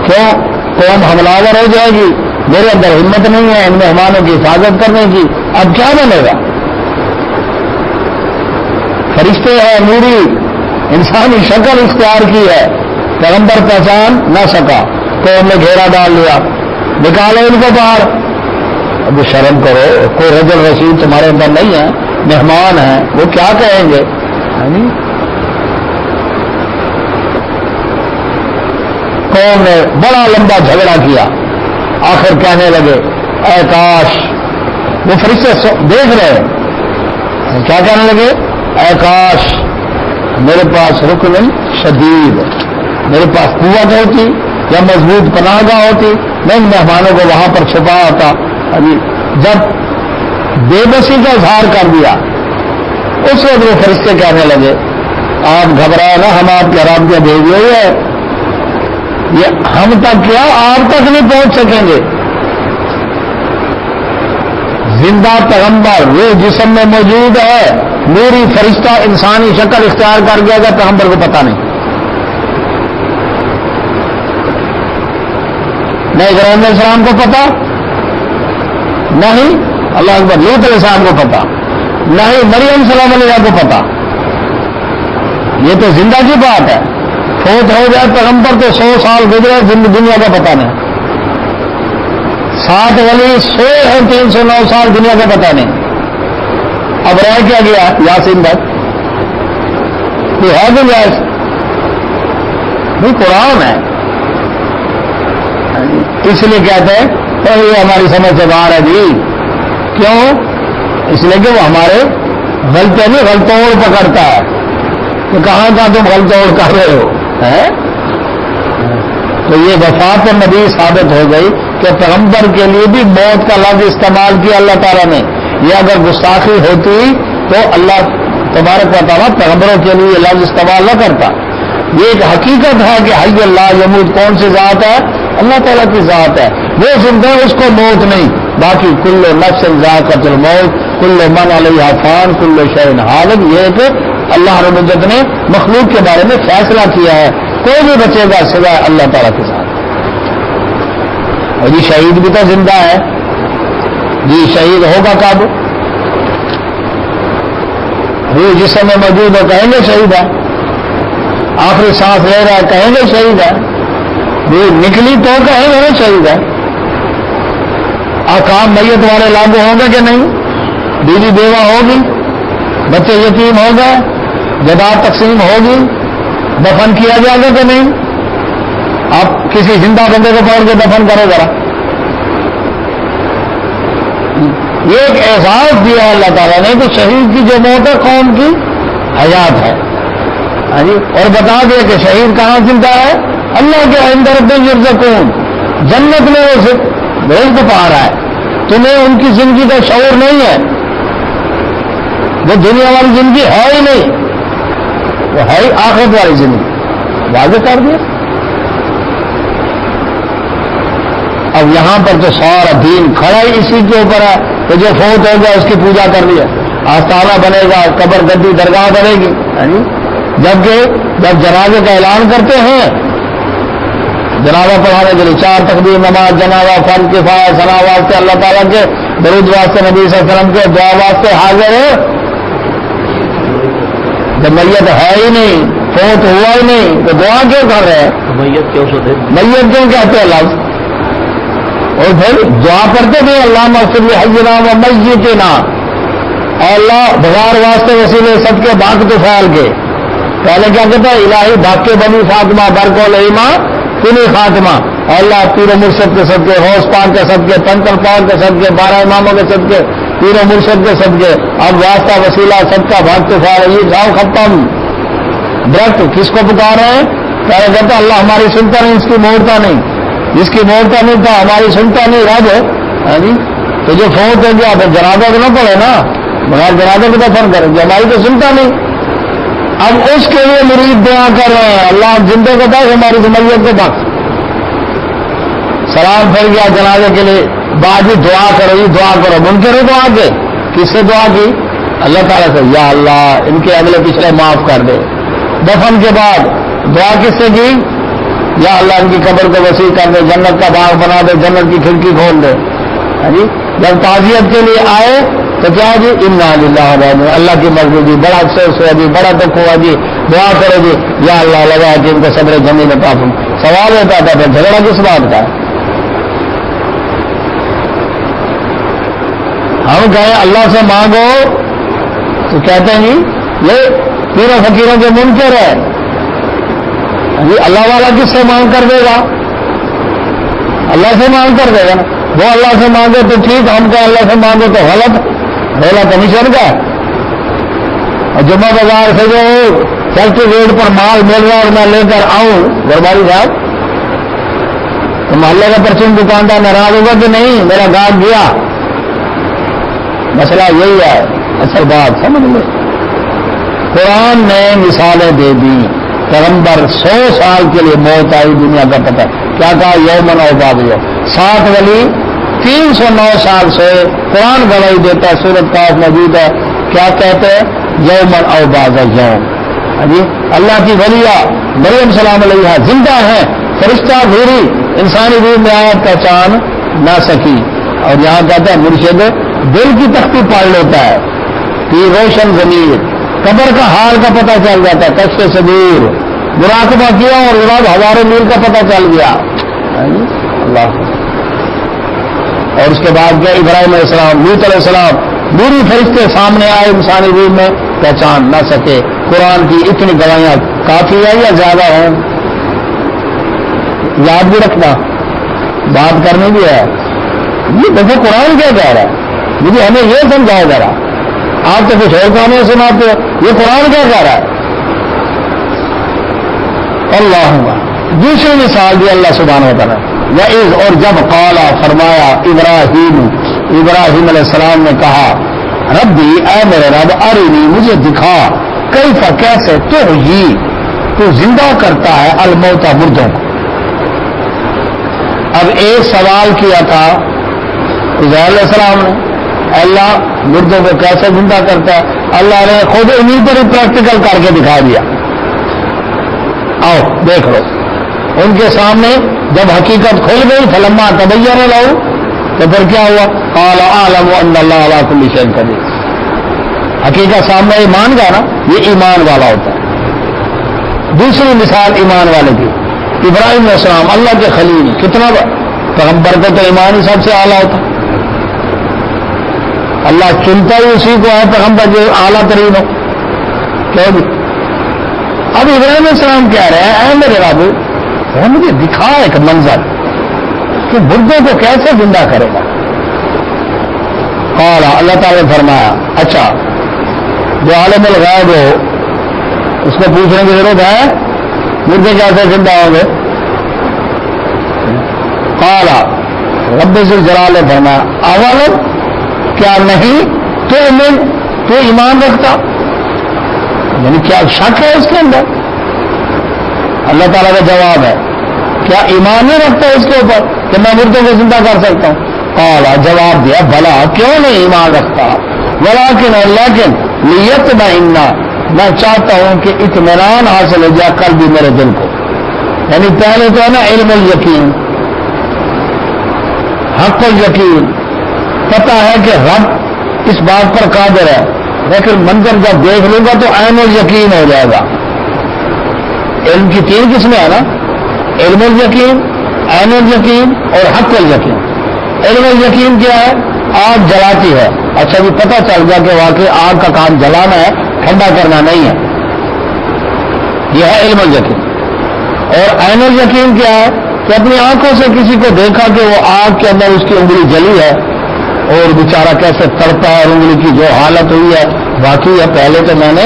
کیوں؟ قوم حملہ ہو جائے گی، میرے اندر ہمت نہیں ہے ان مہمانوں کی حفاظت کرنے کی، اب کیا بنے گا؟ فرشتے ہیں نوری، انسانی شکل اختیار کی ہے، پیغمبر پہچان نہ سکا، قوم نے گھیرا ڈال لیا، نکالو ان کو باہر. اب شرم کرو، کوئی رجل رسید تمہارے اندر نہیں ہے، مہمان ہیں، وہ کیا کہیں گے؟ قوم نے بڑا لمبا جھگڑا کیا، آخر کہنے لگے اے کاش، وہ فرشتے دیکھ رہے ہیں، کیا کہنے لگے؟ اے کاش میرے پاس رکن شدید، میرے پاس قوت ہوتی یا مضبوط پناہ گاہ ہوتی، میں ان مہمانوں کو وہاں پر چھپا آتا. ابھی جب بے بسی کا اظہار کر دیا، اس وقت وہ فرشتے کہنے لگے آپ گھبرائے نہ، ہم آپ کے رابطے بھیجے ہوئے ہیں، یہ ہم تک کیا آپ تک نہیں پہنچ سکیں گے. زندہ پیغمبر وہ جسم میں موجود ہے، نوری فرشتہ انسانی شکل اختیار کر گیا گا، پیغمبر کو پتہ نہیں. نہ ابراہیم علیہ السلام کو پتا، نہیں اللہ اکبر لوط علیہ السلام کو پتا، نہیں مریم سلام علیہ کو پتا. یہ تو زندہ کی بات ہے. فوت ہو جائے پیغمبر تو 100 سال گزرے، دنیا کا پتا نہیں. 7 ولی سوئے ہیں 309 سال، دنیا کا پتا نہیں. اب رہ کیا گیا؟ یاسین بھائی کوئی ہے گنجائش؟ نہیں، قرآن ہے. اس لیے کہتے ہیں یہ ہماری سمجھ سے باہر ہے جی. کیوں؟ اس لیے کہ وہ ہمارے غلطے نہیں، غلطوڑ پکڑتا ہے کہ کہاں کہاں تم غلطوڑ کر رہے ہو. تو یہ وفات نبی ثابت ہو گئی کہ پیغمبر کے لیے بھی موت کا لفظ استعمال کیا اللہ تعالیٰ نے. یہ اگر گستاخی ہوتی تو اللہ تبارک و تعالیٰ پیغمبروں کے لیے یہ لفظ استعمال نہ کرتا. یہ ایک حقیقت ہے کہ حی اللہ یموت کون سی ذات ہے؟ اللہ تعالیٰ کی ذات ہے، وہ زندہ ہے، اس کو موت نہیں. باقی کل نفس ذائقۃ الموت، کل من علیہا فان، کل شیء ہالک. یہ کہ اللہ رب العزت نے مخلوق کے بارے میں فیصلہ کیا ہے، کوئی بھی بچے گا سوائے اللہ تعالیٰ کے ساتھ. اور جی شہید بھی تو زندہ ہے، جی شہید ہوگا کب؟ روح جسم میں موجود ہے، کہیں گے شہید ہے. آخری سانس لے رہا ہے، کہیں گے شہید ہے. روح نکلی تو کہیں گے نا شہید ہے. احکام میت والے لاگو ہوں گے کہ نہیں؟ بیوی بیوہ ہوگی، بچے یتیم ہو گئے، جائیداد تقسیم ہوگی، دفن کیا جائے گا کہ نہیں؟ آپ کسی زندہ بندے کو پکڑ کے دفن کرو ذرا. یہ ایک احساس دیا اللہ تعالیٰ نے کہ شہید کی جو موت ہے قوم کی حیات ہے. اور بتا دیا کہ شہید کہاں زندہ ہے؟ اللہ کے اندر یرزقون، جنت میں وہ رزق پا رہا ہے. تمہیں ان کی زندگی کا شعور نہیں ہے، وہ دنیا والی زندگی ہے ہی نہیں، وہ ہے ہی آخرت والی زندگی. واضح کر دیا. اب یہاں پر تو سارا دین کھڑا ہی اسی کے اوپر ہے کہ جو فوت ہو گیا اس کی پوجا کر لیا، آستانہ بنے گا، قبر گدی درگاہ بنے گی. جبکہ جب جنازے کا اعلان کرتے ہیں، جنازہ پڑھانے کے لیے 4 تکبیر نماز، جنازہ، فرض کفایہ، ثنا واسطے اللہ تعالیٰ کے، درود واسطے نبی صلی اللہ علیہ وسلم کے، دعا واسطے حاضر ہے. جب میت ہے ہی نہیں، فوت ہوا ہی نہیں، تو دعا کیوں کر رہے ہیں؟ میت کیوں کہتے ہیں لفظ؟ اور پھر دعا کرتے تھے اللہ مغفر لحینا و میتنا، اور اللہ بغیر واسطے وسیلے سب کے باق تو فعال کے. پہلے کیا کہتا ہے؟ الہی بھاگ کے بنی فاطمہ برکول ایما کنی خاتمہ، اللہ پیر و مرشد کے صدقے، غوث پاک کے صدقے، پنتر پاک کے صدقے، 12 اماموں کے صدقے، پیر و مرشد کے صدقے، اب واسطہ وسیلہ سب کا بھاگ تو یہ جاؤ ختم. ڈائریکٹ کس کو پکار رہے ہیں؟ پہلے کہتا اللہ ہماری سنتا نہیں، اس کی موڑتا نہیں، جس کی موڑتا نہیں تھا ہماری سنتا نہیں رب. ہاں جی، تو جو فوت ہو گیا پھر جنازہ تو نہ پڑے نا، بغیر جنازے کو دفن کریں گے، ہماری تو سنتا نہیں. اب اس کے لیے مرید دعا کر رہے ہیں اللہ زندے کو بخش، ہماری زمریت کو بخش. سلام پھر گیا جنازے کے لیے، بعد میں دعا کرو، یہ دعا کرو. منکر ہو دعا کے کس سے دعا کی؟ اللہ تعالیٰ سے، یا اللہ ان کے اگلے پچھلے معاف کر دے. دفن کے بعد دعا کس سے کی؟ یا اللہ ان کی قبر کو وسیع کر دے، جنت کا باغ بنا دے، جنت کی کھڑکی کھول دے. جب تعزیت کے لیے آئے تو کیا جی انا للہ و انا الیہ راجعون، اللہ کی مرضی جی، بڑا افسوس ہوا جی، بڑا دکھ ہوا جی، دعا کرو جی یا اللہ لگا کہ ان کو صبر جمیل عطا فرما. سوال ہوتا تھا پھر جھگڑا کس بات کا؟ ہم کہیں اللہ سے مانگو تو کہتے ہیں جی یہ پیروں فقیروں کے منکر ہے. اللہ والا کس سے مانگ کر دے گا؟ اللہ سے مانگ کر دے گا نا. وہ اللہ سے مانگے تو ٹھیک، ہم کہیں اللہ سے مانگو تو غلط. رولا کمیشن کا. اور جمعہ بازار سے جو چلتی ریٹ پر مال مل رہا اور میں لے کر آؤں گرباری صاحب، تو محلے کا پرچم دکاندار ناراض ہوگا کہ نہیں میرا گاہک گیا. مسئلہ یہی ہے، اصل بات سمجھ لیں. قرآن نے مثالیں دے دی. پیغمبر 100 سال کے لیے موت آئی، دنیا کا پتہ کیا کہا؟ یومن او بعد یوم. 7 ولی 309 سال سے قرآن گواہی دیتا ہے. سورۃ کاف موجود ہے. کیا کہتے ہیں؟ یومن او بعد یوم. جی اللہ کی ولیہ مریم سلام علیہ زندہ ہیں، فرشتہ بھوری انسانی روح میں آیا، پہچان نہ سکی. اور یہاں کہتا ہے مرشد دل کی تختی پاڑ لیتا ہے. یہ روشن ضمیر قبر کا حال کا پتہ چل جاتا ہے. کشف صدور مراقبہ کیا اور رب ہزاروں میل کا پتہ چل گیا. اللہ. اور اس کے بعد کیا؟ ابراہیم علیہ السلام، لوط علیہ السلام، بری فرشتے سامنے آئے انسانی روح میں، پہچان نہ سکے. قرآن کی اتنی گواہیاں کافی ہے یا زیادہ ہیں؟ یاد بھی رکھنا، بات کرنی بھی ہے. یہ دیکھو قرآن کیا کہہ رہا ہے، مجھے ہمیں یہ سمجھاؤ ذرا. آپ تو کچھ اور کہانیاں سناتے ہو، یہ قرآن کیا کہہ رہا ہے؟ اللہ. دوسری مثال بھی اللہ سبحانہ و تعالیٰ وَإِذْ، اور جب قالا فرمایا ابراہیم علیہ السلام نے کہا ربی اے میرے رب ارنی مجھے دکھا کیف کیسے تحیی تو زندہ کرتا ہے الموتى مردوں کو. اب ایک سوال کیا تھا عزیر علیہ السلام نے، اللہ مردوں کو کیسے زندہ کرتا ہے؟ اللہ نے خود انہیں پر ہی پریکٹیکل کر کے دکھا دیا. آؤ دیکھ لو. ان کے سامنے جب حقیقت کھل گئی فلما تبین لہو، تو پھر کیا ہوا؟ قال اعلم ان اللہ علی کل شیء قدیر. حقیقت سامنے ایمان کا نا، یہ ایمان والا ہوتا ہے. دوسری مثال ایمان والے کی، ابراہیم علیہ السلام اللہ کے خلیل، کتنا پیغمبر کو تو ایمان ہی سب سے اعلیٰ ہوتا. اللہ چنتا ہی اسی کو ہے پیغمبر جو اعلیٰ ترین ہو. کیوں جی؟ اب ابراہیم علیہ السلام کہہ رہے ہیں اے میرے رب مجھے دکھا ایک منظر کہ مردوں کو کیسے زندہ کرے گا. قال، اللہ تعالیٰ نے فرمایا اچھا جو عالم الغیب ہو اس کو پوچھنے کی ضرورت ہے مردے کیسے زندہ ہوں گے؟ قال رب ذل جلال نے فرمایا اولم، کیا نہیں تو ایمان رکھتا؟ یعنی کیا شک ہے اس کے اندر؟ اللہ تعالیٰ کا جواب ہے کیا ایمان نہیں رکھتا اس کے اوپر کہ میں مردوں کو زندہ کر سکتا ہوں؟ قال، جواب دیا بھلا کیوں نہیں ایمان رکھتا، ولیکن لیکن لیطمئن، میں چاہتا ہوں کہ اطمینان حاصل ہو جائے قلبی میرے دل کو. یعنی پہلے تو ہے نا علم الیقین، حق الیقین، پتہ ہے کہ رب اس بات پر قادر ہے، لیکن منظر جب دیکھ لوں گا تو عین الیقین ہو جائے گا. علم کی 3 قسمیں ہے نا، علم الیقین، عین الیقین اور حق الیقین. علم الیقین کیا ہے؟ آگ جلاتی ہے، اچھا جی پتہ چل گیا کہ واقعی آگ کا کام جلانا ہے، ٹھنڈا کرنا نہیں ہے، یہ ہے علم الیقین. اور عین الیقین کیا ہے؟ کہ اپنی آنکھوں سے کسی کو دیکھا کہ وہ آگ کے اندر اس کی انگلی جلی ہے اور بیچارہ کیسے تڑپا ہے اور انگلی کی جو حالت ہوئی ہے واقعی ہے پہلے تو میں نے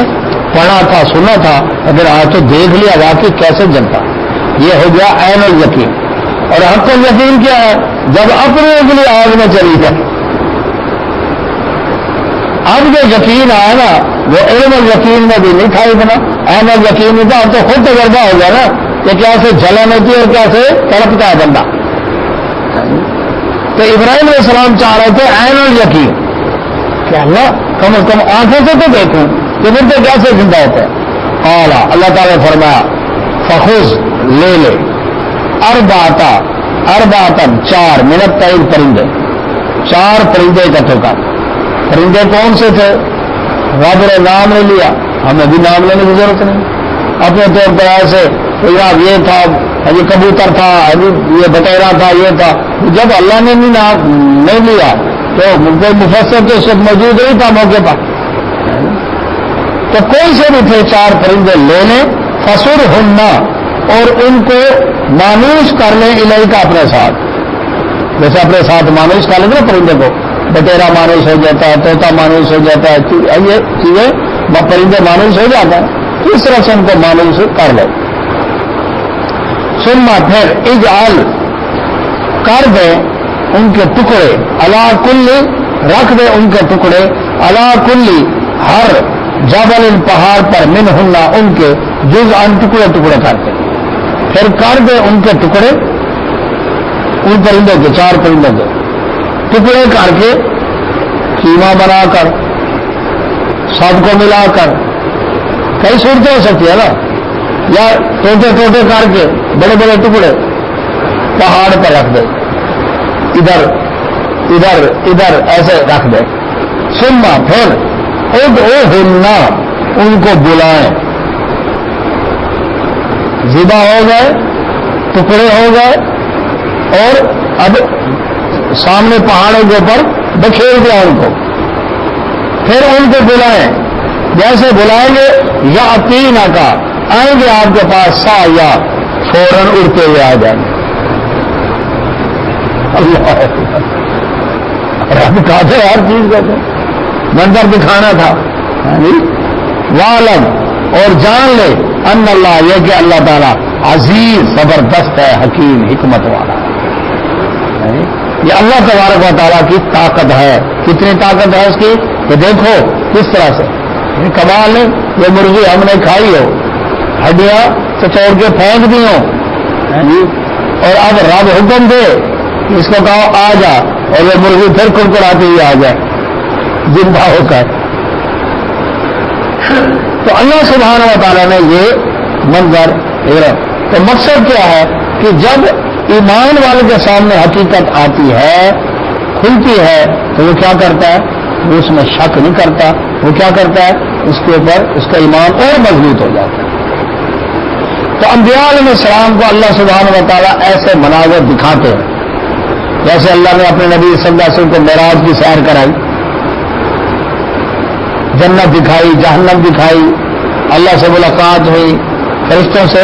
پڑھا تھا سنا تھا اگر آج تو دیکھ لیا واقعی کیسے جلتا. یہ ہو گیا عین الیقین. اور حق الیقین کیا ہے؟ جب اپنی انگلی آگ میں چلی جائے. اب جو یقین آیا نا وہ علم الیقین میں بھی نہیں تھا اتنا, عین الیقین نہیں تھا. اب تو خود تجربہ ہو گیا نا کہ کیسے جلن ہوتی ہے اور کیسے تڑپتا ہے بندہ. تو ابراہیم علیہ السلام چاہ رہے تھے عین الیقین کہ اللہ کم از کم آنکھوں سے تو دیکھوں کہ مردے کیسے زندہ ہوتے ہیں. قالا اللہ تعالیٰ نے فرمایا فخذ لے اربعتن 4 منت طیر پرندے, 4 پرندے اکٹھے کر. پرندے کون سے تھے؟ رب نے نام نہیں لیا, ہمیں بھی نام لینے کی ضرورت نہیں. اپنے طور پر ایسے یہ تھا, یہ کبوتر تھا, یہ بٹیرا تھا, یہ تھا. جب اللہ نے بھی نام نہیں لیا تو کوئی مفسر تو اس وقت موجود نہیں تھا موقع پر. تو کوئی سے بھی تھے 4 پرندے لے لیں, فسر ہننا اور ان کو مانوس کر لیں الہی کا اپنے ساتھ. جیسے اپنے ساتھ مانوس کر لیں نا پرندے کو, بٹیرا مانوس ہو جاتا ہے, طوطا مانوس ہو جاتا ہے, یہ چیزیں پرندے مانوس ہو جاتا ہے. اس طرح سے ان کو مانوس کر لو. ثم پھر اجعل کر دیں ان کے ٹکڑے, علی کل رکھ دیں ان کے ٹکڑے, علی کل ہر جبل پہاڑ پر منہن ان کے جزءاً ٹکڑے ٹکڑے کر دیں. پھر کر دیں ان کے ٹکڑے, ان پرندوں کے 4 پرندوں کے ٹکڑے کر کے کیما بنا کر سب کو ملا کر. کئی صورتیں ہو سکتی ہے نا, یا ٹوٹے ٹوٹے کر کے بڑے بڑے ٹکڑے پہاڑ پر رکھ دے, ادھر ادھر ادھر ایسے رکھ دے. سننا پھر ادعوہن ان کو بلائیں. ذبح ہو گئے, ٹکڑے ہو گئے اور اب سامنے پہاڑوں کے اوپر بکھیر دیا ان کو. پھر ان کو بلائیں, جیسے بلائیں گے یا اتینا کا آئیں گے آپ کے پاس سا یا فوراً اڑتے ہوئے آ جائیں گے. اللہ رب کہا تھا ہر چیز کا منظر دکھانا تھا. وعلم اور جان لے ان اللہ یہ کہ اللہ تعالیٰ عزیز زبردست ہے, حکیم حکمت والا. یہ اللہ تبارک و تعالیٰ کی طاقت ہے. کتنی طاقت ہے اس کی کہ دیکھو کس طرح سے کمال نے یہ مرغی ہم نے کھائی ہو, ہڈیاں چچوڑ کے پھینک دی ہوں, اور اب رب حکم دے اس کو کہو آ جا, اور یہ مرغی پھر کڑکڑاتی ہوئی آ جائے زندہ ہو کر. تو اللہ سبحانہ و تعالیٰ نے یہ منظر. تو مقصد کیا ہے کہ جب ایمان والے کے سامنے حقیقت آتی ہے, کھلتی ہے, تو وہ کیا کرتا ہے؟ وہ اس میں شک نہیں کرتا. وہ کیا کرتا ہے؟ اس کے اوپر اس کا ایمان اور مضبوط ہو جاتا ہے. تو انبیاء علیہ السلام کو اللہ سبحانہ و تعالیٰ ایسے مناظر دکھاتے ہیں جیسے اللہ نے اپنے نبی صلی اللہ علیہ وسلم کو معراج کی سیر کرائی, جنت دکھائی, جہنم دکھائی, اللہ سے ملاقات ہوئی, فرشتوں سے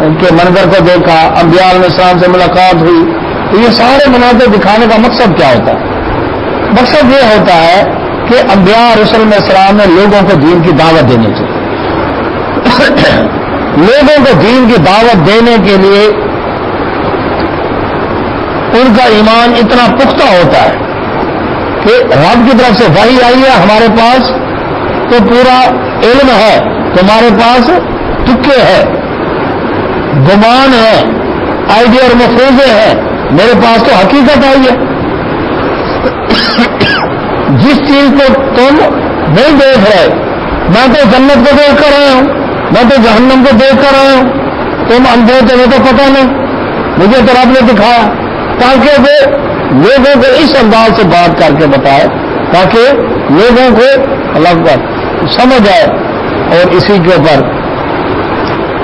ان کے منظر کو دیکھا, انبیاء علیہ السلام سے ملاقات ہوئی. تو یہ سارے مناظر دکھانے کا مقصد کیا ہوتا ہے؟ مقصد یہ ہوتا ہے کہ انبیاء رسول علیہ السلام نے لوگوں کو دین کی دعوت دینی چاہیے. لوگوں کو دین کی دعوت دینے کے لیے ان کا ایمان اتنا پختہ ہوتا ہے کہ رب کی طرف سے وحی آئی ہے ہمارے پاس تو پورا علم ہے, تمہارے پاس تکے ہے, گمان ہے, آئیڈیا اور مفروضے ہیں, میرے پاس تو حقیقت آئی ہے. جس چیز کو تم نہیں دیکھ رہے, میں تو جنت کو دیکھ کر آیا ہوں, میں تو جہنم کو دیکھ کر آیا ہوں, تم اندھے تمہیں تو پتہ نہیں, مجھے تو رب نے دکھایا, تاکہ وہ لوگوں کو اس انداز سے بات کر کے بتائے تاکہ لوگوں کو اللہ کا سمجھ آئے. اور اسی کے اوپر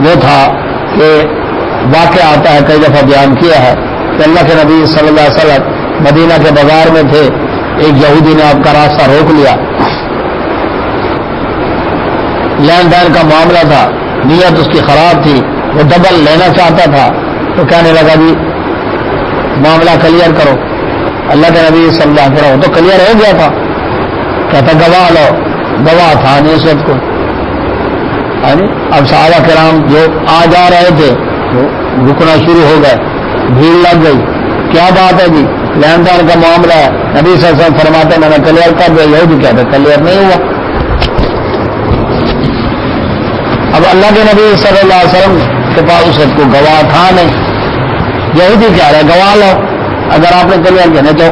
وہ تھا کہ واقعہ آتا ہے, کئی دفعہ بیان کیا ہے کہ اللہ کے نبی صلی اللہ علیہ وسلم مدینہ کے بازار میں تھے, ایک یہودی نے آپ کا راستہ روک لیا, لین دین کا معاملہ تھا, نیت اس کی خراب تھی, وہ ڈبل لینا چاہتا تھا, تو کہنے لگا جی معاملہ کلیئر کرو. اللہ کے نبی صلی اللہ علیہ وسلم تو کلیئر ہو گیا تھا. کہتا گواہ لو. گواہ تھا نہیں اس وقت کو. اب صحابہ کرام جو آ جا رہے تھے وہ رکنا شروع ہو گئے, بھیڑ لگ گئی. کیا بات ہے جی؟ لین دین کا معاملہ ہے. نبی صلی اللہ علیہ وسلم فرماتے میں نے کلیئر کر دیا. یہودی کہتے کلیئر نہیں ہوا. اب اللہ کے نبی صلی اللہ علیہ وسلم کے پاس اس وقت کو گواہ تھا نہیں. یہودی کہہ رہے گواہ لو, اگر آپ نے کلیئر کیا نہیں تو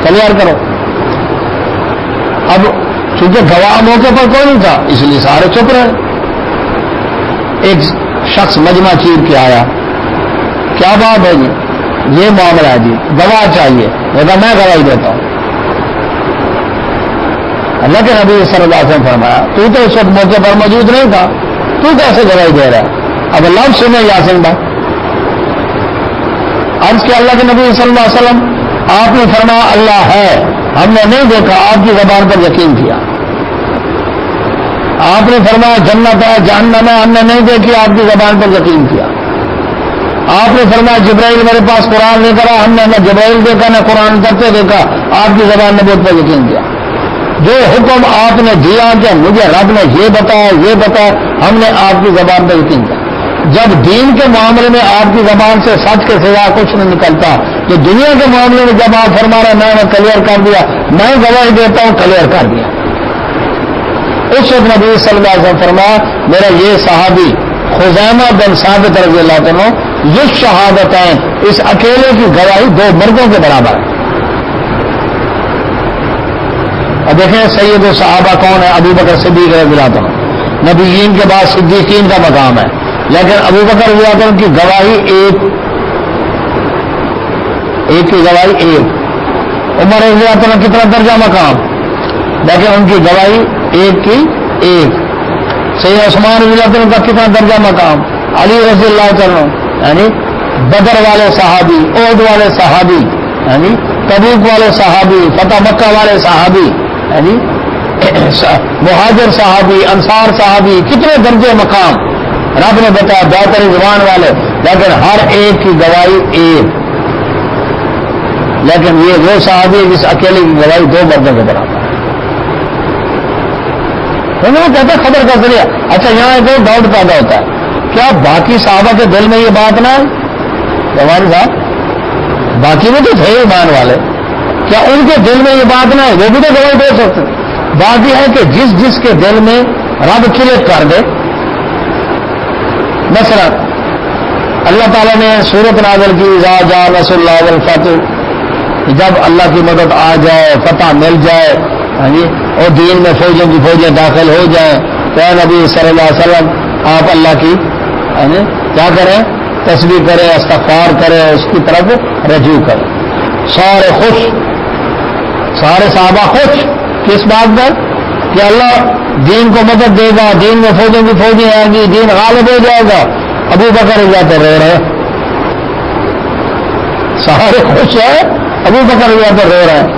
کلیئر کرو. اب چونکہ گواہ موقع پر کوئی نہیں تھا اس لیے سارے چپ رہے. ایک شخص مجمع چیر کے آیا. کیا بات ہے جی؟ یہ معاملہ ہے جی, گواہ چاہیے. میں گواہی دیتا ہوں. اللہ کے نبی صلی اللہ علیہ وسلم فرمایا تو اس وقت موقع پر موجود نہیں تھا, تو کیسے گواہی دے رہا ہے؟ اب اللہ سنے یاسین بھائی. عرض کیا اللہ کے نبی صلی اللہ علیہ وسلم آپ نے فرمایا اللہ ہے, ہم نے نہیں دیکھا, آپ کی زبان پر یقین کیا. آپ نے فرمایا جنت ہے جہنم ہے, ہم نے نہیں دیکھی, آپ کی زبان پر یقین کیا. آپ نے فرمایا جبرائیل میرے پاس قرآن لے کر ہم نے نہ جبرائیل دیکھا نہ قرآن کرتے دیکھا, آپ کی زبان نے بہت پر یقین کیا. جو حکم آپ نے دیا کہ مجھے رب نے یہ بتایا ہم نے آپ کی زبان پر یقین کیا. جب دین کے معاملے میں آپ کی زبان سے سچ کے سوا کچھ نہیں نکلتا, تو دنیا کے معاملے میں جب آپ فرما رہے میں نے کلیئر کر دیا, میں گواہی دیتا ہوں کلیئر کر دیا. اس وقت نبی صلی اللہ علیہ وسلم فرمایا میرا یہ صحابی خزیمہ بن ثابت رضی اللہ عنہ یہ شہادتیں اس اکیلے کی گواہی 2 مردوں کے برابر ہے. اب دیکھیں سید صحابہ کون ہے؟ ابو بکر صدیق رضی اللہ عنہ. نبیین کے بعد صدیقین کا مقام ہے, لیکن ابو بکر رضی اللہ عنہ کی گواہی ایک کی گواہی ایک. عمر رضی اللہ عنہ کتنا درجہ مقام, لیکن ان کی گواہی ایک کی ایک. سید عثمان رضی اللہ عنہ کا کتنا درجہ مقام, علی رضی اللہ عنہ یعنی بدر والے صحابی, احد والے صحابی, یعنی تبوک والے صحابی, فتح مکہ والے صحابی, یعنی مہاجر صحابی, انصار صحابی, کتنے درجے مقام رب نے بتایا بہتر زبان والے, لیکن ہر ایک کی گواہی ایک. لیکن یہ وہ صحابی ہے جس اکیلے کی گواہی 2 مردوں کے برابر ہے. کہتے خبر کا ذریعہ. اچھا یہاں ایک اور ڈاؤٹ پیدا ہوتا ہے, کیا باقی صحابہ کے دل میں یہ بات نہ ہے؟ جوان صاحب باقی میں تو تھے ایمان والے, کیا ان کے دل میں یہ بات نہ ہے؟ وہ بھی تو گواہی دے سکتے. بات یہ ہے کہ جس کے دل میں رب کلک کر دے. مثلا اللہ تعالیٰ نے سورت نازل کی اذا جاء نصر اللہ والفتح, جب اللہ کی مدد آ جائے, فتح مل جائے, اور دین میں فوجوں کی فوجیں داخل ہو جائیں, تو اے نبی صلی اللہ علیہ وسلم آپ اللہ کی کیا کریں؟ تسبیح کریں, استغفار کریں, اس کی طرف رجوع کریں. سارے خوش, سارے صحابہ خوش کس بات پر کہ اللہ دین کو مدد دے گا, دین میں فوجوں کی فوجیں آئیں گی, دین غالب ہو جائے گا. ابو بکر رضی اللہ عنہ رو رہے, سارے خوش ہیں, ابو بکر رضی اللہ عنہ رو رہے ہیں.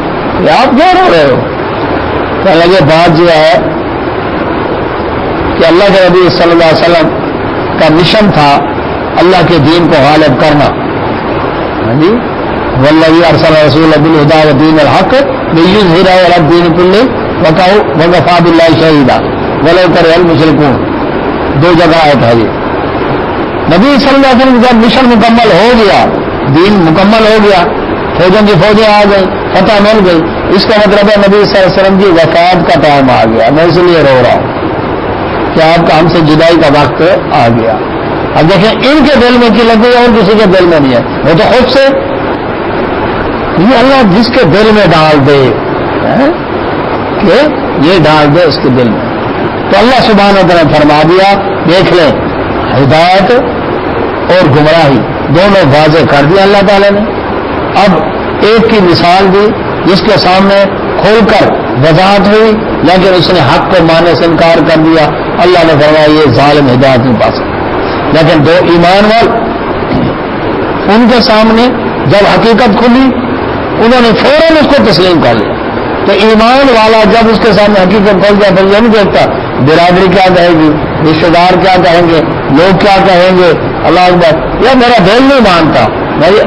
یہ آپ کیوں رو رہے ہو؟ کہ لگے بات یہ ہے کہ اللہ کے نبی صلی اللہ علیہ وسلم کا مشن تھا اللہ کے دین کو غالب کرنا. والذی ارسل رسول بالہدی ودین الحق لیظہرہ علی الدین کلہ وکفی باللہ شہیدا ولو کرہ المشرکون. 2 جگہ آیت ہے یہ. نبی صلی اللہ علیہ وسلم جب مشن مکمل ہو گیا, دین مکمل ہو گیا, فوجوں کی فوجیں آ گئی, فتح مل گئی, اس کا مطلب ہے نبی صلی اللہ علیہ وسلم کی وفات کا ٹائم آ گیا. میں اس لیے رو رہا ہوں کہ آپ کا ہم سے جدائی کا وقت آ گیا. اب دیکھیں ان کے دل میں کی لگی اور کسی کے دل میں نہیں ہے, وہ تو خود سے یہ اللہ جس کے دل میں ڈال دے کہ یہ ڈال دے اس کے دل میں. تو اللہ سبحانہ و تعالیٰ فرما دیا, دیکھ لیں ہدایت اور گمراہی دونوں واضح کر دیا اللہ تعالیٰ نے. اب ایک کی مثال دی جس کے سامنے کھول کر وضاحت ہوئی, لیکن اس نے حق کو ماننے سے انکار کر دیا. اللہ نے فرمایا یہ ظالم ہدایت نہیں پا سکتا. لیکن 2 ایمان والے ان کے سامنے جب حقیقت کھلی انہوں نے فوراً اس کو تسلیم کر لیا. تو ایمان والا جب اس کے سامنے حقیقت کھل جائے پھر یہ نہیں دیکھتا برادری کیا کہے گی، رشتے دار کیا کہیں گے، لوگ کیا کہیں گے، اللہ اکبر، یا میرا دل نہیں مانتا،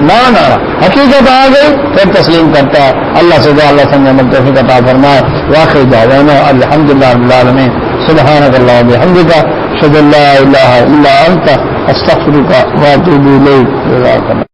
مان آ رہا، حقیقت آ گئی پھر تسلیم کرتا ہے۔ اللہ سے دعا اللہ سمجھ عمل توفیق عطا فرمائے۔ واخر دعوانا الحمدللہ رب العالمین، سبحانک اللہم وبحمدک، اشہد ان لا الہ الا انت، استغفرک واتوب الیک۔